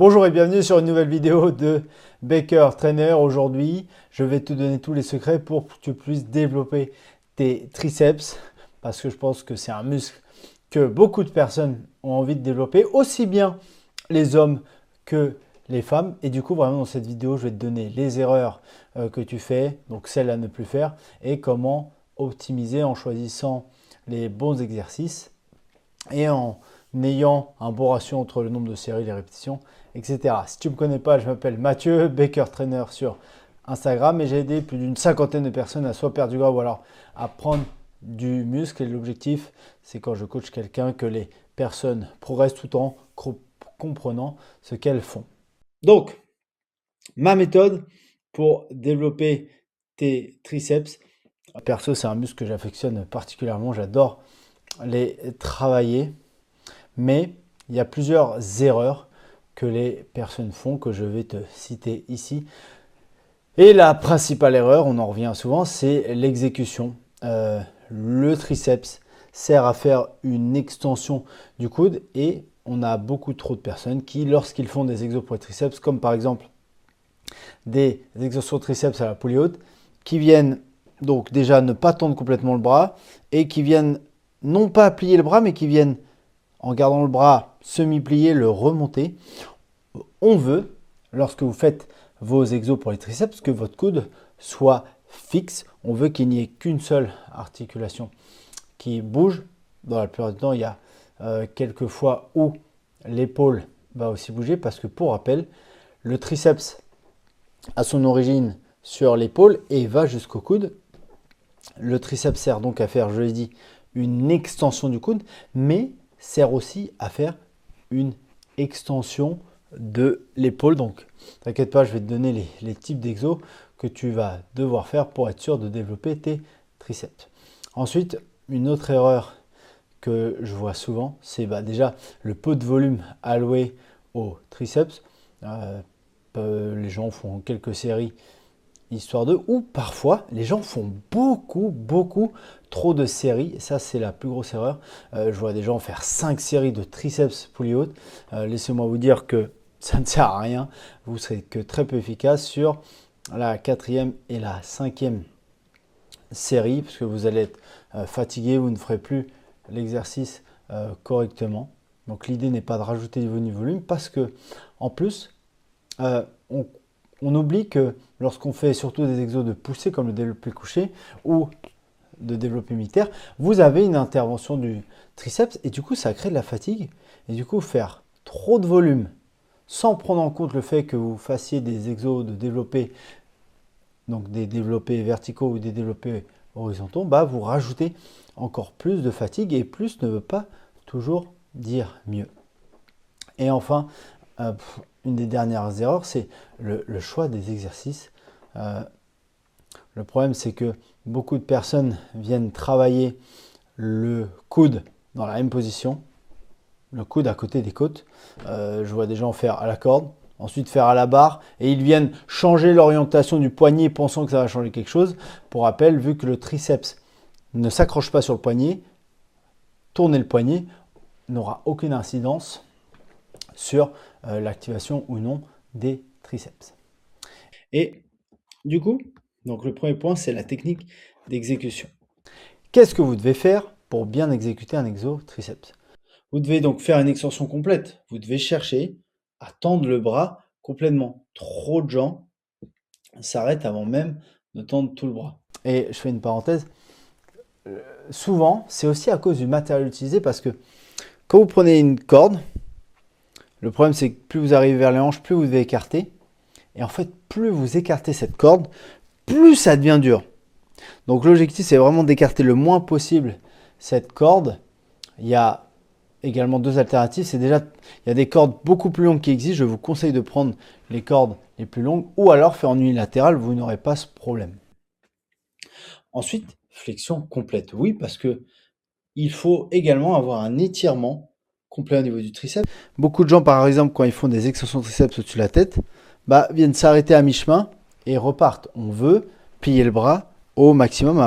Bonjour et bienvenue sur une nouvelle vidéo de Baker Trainer. Aujourd'hui, je vais te donner tous les secrets pour que tu puisses développer tes triceps parce que je pense que c'est un muscle que beaucoup de personnes ont envie de développer, aussi bien les hommes que les femmes. Et du coup, vraiment dans cette vidéo, je vais te donner les erreurs que tu fais, donc celles à ne plus faire, et comment optimiser en choisissant les bons exercices et en ayant un bon ratio entre le nombre de séries, les répétitions, etc. Si tu ne me connais pas, je m'appelle Mathieu, Baker Trainer sur Instagram et j'ai aidé plus d'une cinquantaine de personnes à soit perdre du gras ou alors à prendre du muscle. Et l'objectif, c'est quand je coach quelqu'un que les personnes progressent tout en comprenant ce qu'elles font. Donc, ma méthode pour développer tes triceps, perso, c'est un muscle que j'affectionne particulièrement, j'adore les travailler. Mais il y a plusieurs erreurs que les personnes font que je vais te citer ici. Et la principale erreur, on en revient souvent, c'est l'exécution. Le triceps sert à faire une extension du coude et on a beaucoup trop de personnes qui, lorsqu'ils font des exos pour les triceps, comme par exemple des extensions de triceps à la poulie haute, qui viennent donc déjà ne pas tendre complètement le bras et qui viennent non pas plier le bras, mais qui viennent en gardant le bras semi-plié, le remonter. On veut, lorsque vous faites vos exos pour les triceps, que votre coude soit fixe. On veut qu'il n'y ait qu'une seule articulation qui bouge. Dans la plupart du temps, il y a quelques fois où l'épaule va aussi bouger parce que pour rappel, le triceps a son origine sur l'épaule et va jusqu'au coude. Le triceps sert donc à faire, je l'ai dit, une extension du coude, mais sert aussi à faire une extension de l'épaule. Donc, t'inquiète pas, je vais te donner les types d'exos que tu vas devoir faire pour être sûr de développer tes triceps. Ensuite, une autre erreur que je vois souvent, c'est déjà le peu de volume alloué au triceps. Les gens font quelques séries histoire de, ou parfois les gens font beaucoup trop de séries. Ça, c'est la plus grosse erreur. Je vois des gens faire 5 séries de triceps poulie haute. Laissez-moi vous dire que ça ne sert à rien. Vous serez que très peu efficace sur la 4e et la 5e série, parce que vous allez être fatigué, vous ne ferez plus l'exercice correctement. Donc l'idée n'est pas de rajouter du volume, parce que en plus, on oublie que lorsqu'on fait surtout des exos de poussée comme le développé couché ou de développé militaire, vous avez une intervention du triceps et du coup ça crée de la fatigue. Et du coup faire trop de volume sans prendre en compte le fait que vous fassiez des exos de développé, donc des développés verticaux ou des développés horizontaux, vous rajoutez encore plus de fatigue et plus ne veut pas toujours dire mieux. Et enfin, une des dernières erreurs, c'est le choix des exercices. Le problème, c'est que beaucoup de personnes viennent travailler le coude dans la même position, le coude à côté des côtes. Je vois des gens faire à la corde, ensuite faire à la barre, et ils viennent changer l'orientation du poignet pensant que ça va changer quelque chose. Pour rappel, vu que le triceps ne s'accroche pas sur le poignet, tourner le poignet n'aura aucune incidence sur l'activation ou non des triceps. Et du coup, donc le premier point, c'est la technique d'exécution. Qu'est-ce que vous devez faire pour bien exécuter un exo triceps? Vous devez donc faire une extension complète. Vous devez chercher à tendre le bras complètement. Trop de gens s'arrêtent avant même de tendre tout le bras. Et je fais une parenthèse. Souvent, c'est aussi à cause du matériel utilisé parce que quand vous prenez une corde, le problème c'est que plus vous arrivez vers les hanches, plus vous devez écarter. Et en fait, plus vous écartez cette corde, plus ça devient dur. Donc l'objectif, c'est vraiment d'écarter le moins possible cette corde. Il y a également deux alternatives. C'est déjà, il y a des cordes beaucoup plus longues qui existent. Je vous conseille de prendre les cordes les plus longues ou alors faire en unilatéral, vous n'aurez pas ce problème. Ensuite, flexion complète. Oui, parce que il faut également avoir un étirement complet au niveau du triceps. Beaucoup de gens, par exemple, quand ils font des extensions de triceps au-dessus de la tête, viennent s'arrêter à mi-chemin et repartent. On veut plier le bras au maximum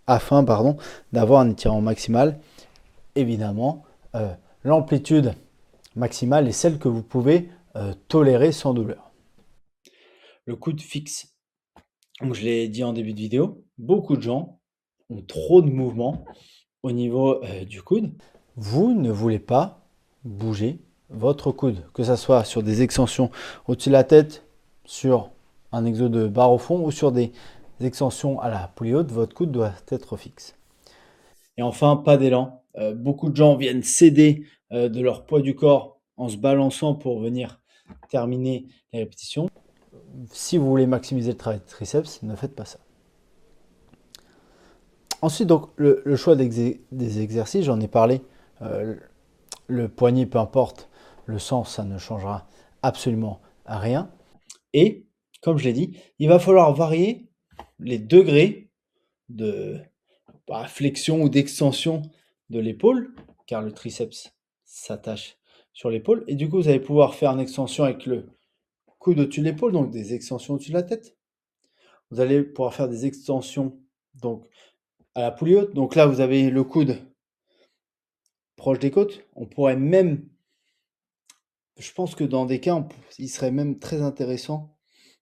afin d'avoir un étirement maximal. Évidemment, l'amplitude maximale est celle que vous pouvez tolérer sans douleur. Le coude fixe. Donc je l'ai dit en début de vidéo, beaucoup de gens ont trop de mouvements au niveau du coude. Vous ne voulez pas bouger votre coude, que ce soit sur des extensions au-dessus de la tête, sur un exo de barre au fond ou sur des extensions à la poulie haute, votre coude doit être fixe. Et enfin, pas d'élan. Beaucoup de gens viennent céder de leur poids du corps en se balançant pour venir terminer les répétitions. Si vous voulez maximiser le travail de triceps, ne faites pas ça. Ensuite, donc, le choix des exercices, j'en ai parlé. Le poignet, peu importe le sens, ça ne changera absolument rien. Et, comme je l'ai dit, il va falloir varier les degrés de flexion ou d'extension de l'épaule, car le triceps s'attache sur l'épaule. Et du coup, vous allez pouvoir faire une extension avec le coude au-dessus de l'épaule, donc des extensions au-dessus de la tête. Vous allez pouvoir faire des extensions donc à la poulie haute. Donc là, vous avez le coude proche des côtes. On pourrait même, je pense que dans des cas, il serait même très intéressant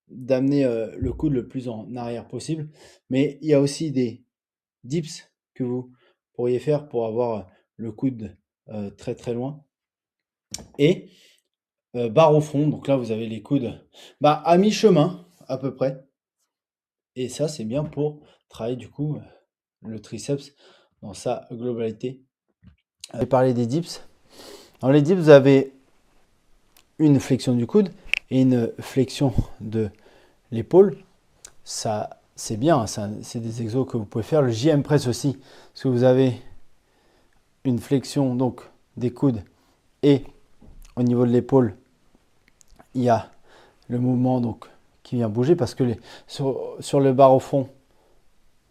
d'amener le coude le plus en arrière possible. Mais il y a aussi des dips que vous pourriez faire pour avoir le coude très très loin. Et barre au fond, donc là vous avez les coudes à mi-chemin à peu près. Et ça c'est bien pour travailler du coup le triceps dans sa globalité. Je vais parler des dips. Dans les dips, vous avez une flexion du coude et une flexion de l'épaule. Ça, c'est bien, c'est des exos que vous pouvez faire. Le JM press aussi, parce que vous avez une flexion donc des coudes et au niveau de l'épaule, il y a le mouvement donc qui vient bouger parce que sur le barre au fond,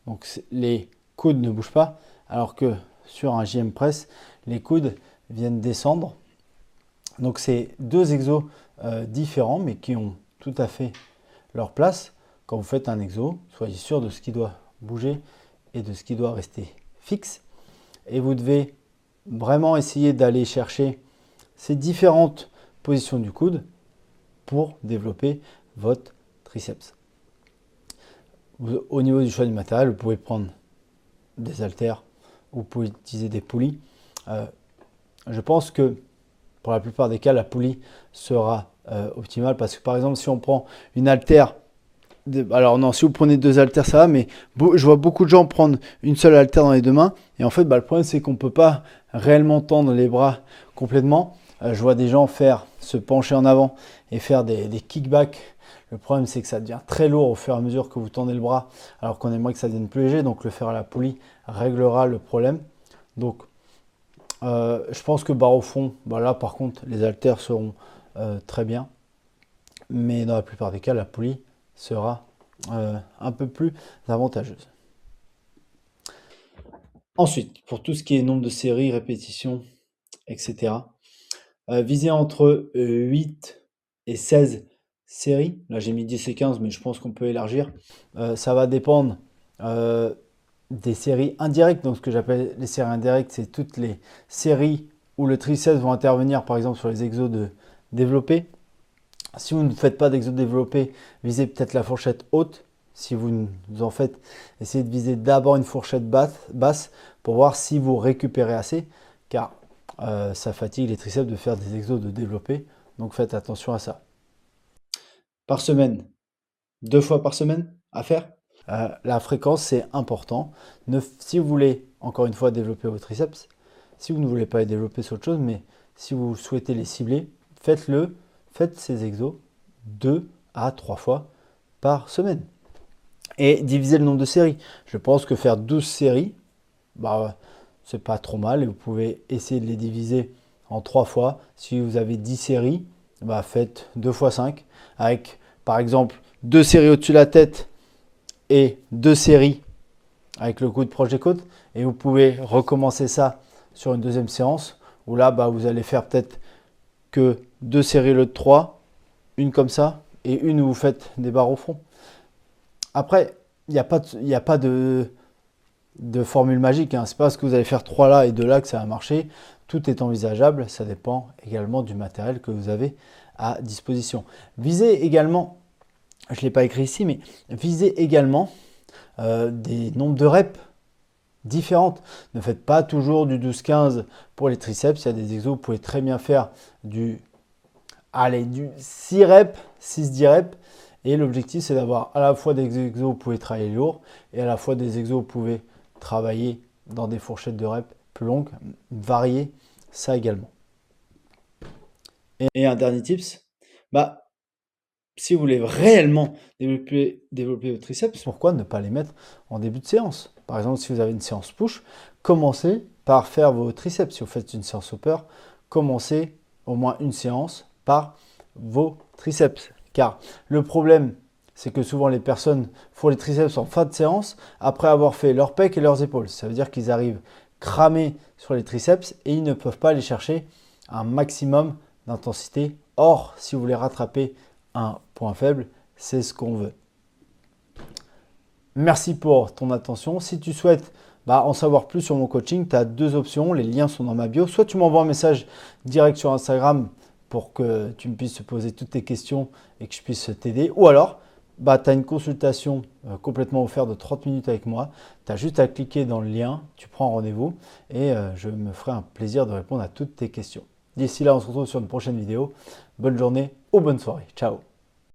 donc les coudes ne bougent pas, alors que sur un JM press, les coudes viennent descendre. Donc c'est deux exos différents mais qui ont tout à fait leur place. Quand vous faites un exo, soyez sûr de ce qui doit bouger et de ce qui doit rester fixe. Et vous devez vraiment essayer d'aller chercher ces différentes positions du coude pour développer votre triceps. Au niveau du choix du matériel, vous pouvez prendre des haltères ou vous pouvez utiliser des poulies. Je pense que pour la plupart des cas, la poulie sera optimale parce que par exemple, si on prend une haltère, alors non, si vous prenez deux haltères, ça va, mais je vois beaucoup de gens prendre une seule haltère dans les deux mains et en fait, le problème c'est qu'on ne peut pas réellement tendre les bras complètement. Je vois des gens se pencher en avant et faire des kickbacks. Le problème, c'est que ça devient très lourd au fur et à mesure que vous tendez le bras, alors qu'on aimerait que ça devienne plus léger. Donc, le faire à la poulie réglera le problème. Donc, je pense que barre au fond, là, par contre, les haltères seront très bien. Mais dans la plupart des cas, la poulie sera un peu plus avantageuse. Ensuite, pour tout ce qui est nombre de séries, répétitions, etc., viser entre 8 et 16 séries. Là, j'ai mis 10 et 15, mais je pense qu'on peut élargir. Ça va dépendre des séries indirectes. Donc, ce que j'appelle les séries indirectes, c'est toutes les séries où le triceps vont intervenir, par exemple, sur les exos de développé. Si vous ne faites pas d'exos développé, visez peut-être la fourchette haute. Si vous en faites, essayez de viser d'abord une fourchette basse pour voir si vous récupérez assez, car ça fatigue les triceps de faire des exos de développé, donc faites attention à ça. Par semaine, 2 fois par semaine à faire. La fréquence, c'est important. Si vous voulez, encore une fois, développer vos triceps, si vous ne voulez pas les développer sur autre chose, mais si vous souhaitez les cibler, faites ces exos 2 à 3 fois par semaine. Et divisez le nombre de séries. Je pense que faire 12 séries, c'est pas trop mal et vous pouvez essayer de les diviser en 3 fois. Si vous avez 10 séries, faites 2 fois 5 avec par exemple 2 séries au-dessus de la tête et 2 séries avec le coude proche des côtes. Et vous pouvez recommencer ça sur une deuxième séance où là, vous allez faire peut-être que 2 séries au lieu de 3, une comme ça et une où vous faites des barres au fond. Après, il n'y a pas de formule magique. Ce n'est pas parce que vous allez faire 3 là et 2 là que ça va marcher. Tout est envisageable. Ça dépend également du matériel que vous avez à disposition. Visez également, je ne l'ai pas écrit ici, mais visez également des nombres de reps différentes. Ne faites pas toujours du 12-15 pour les triceps. Il y a des exos, vous pouvez très bien faire du 6 reps, 6-10 reps. Et l'objectif, c'est d'avoir à la fois des exos où vous pouvez travailler lourd et à la fois des exos où vous pouvez travailler dans des fourchettes de reps plus longues. Varier ça également. Et un dernier tips, si vous voulez réellement développer vos triceps, pourquoi ne pas les mettre en début de séance? Par exemple, si vous avez une séance push, commencez par faire vos triceps. Si vous faites une séance upper, commencez au moins une séance par vos triceps. Car le problème, c'est que souvent les personnes font les triceps en fin de séance après avoir fait leurs pecs et leurs épaules. Ça veut dire qu'ils arrivent cramés sur les triceps et ils ne peuvent pas aller chercher un maximum d'intensité. Or, si vous voulez rattraper un point faible, c'est ce qu'on veut. Merci pour ton attention. Si tu souhaites en savoir plus sur mon coaching, tu as deux options. Les liens sont dans ma bio. Soit tu m'envoies un message direct sur Instagram pour que tu me puisses poser toutes tes questions et que je puisse t'aider. Ou alors, tu as une consultation complètement offerte de 30 minutes avec moi. Tu as juste à cliquer dans le lien, tu prends rendez-vous et je me ferai un plaisir de répondre à toutes tes questions. D'ici là, on se retrouve sur une prochaine vidéo. Bonne journée ou bonne soirée. Ciao.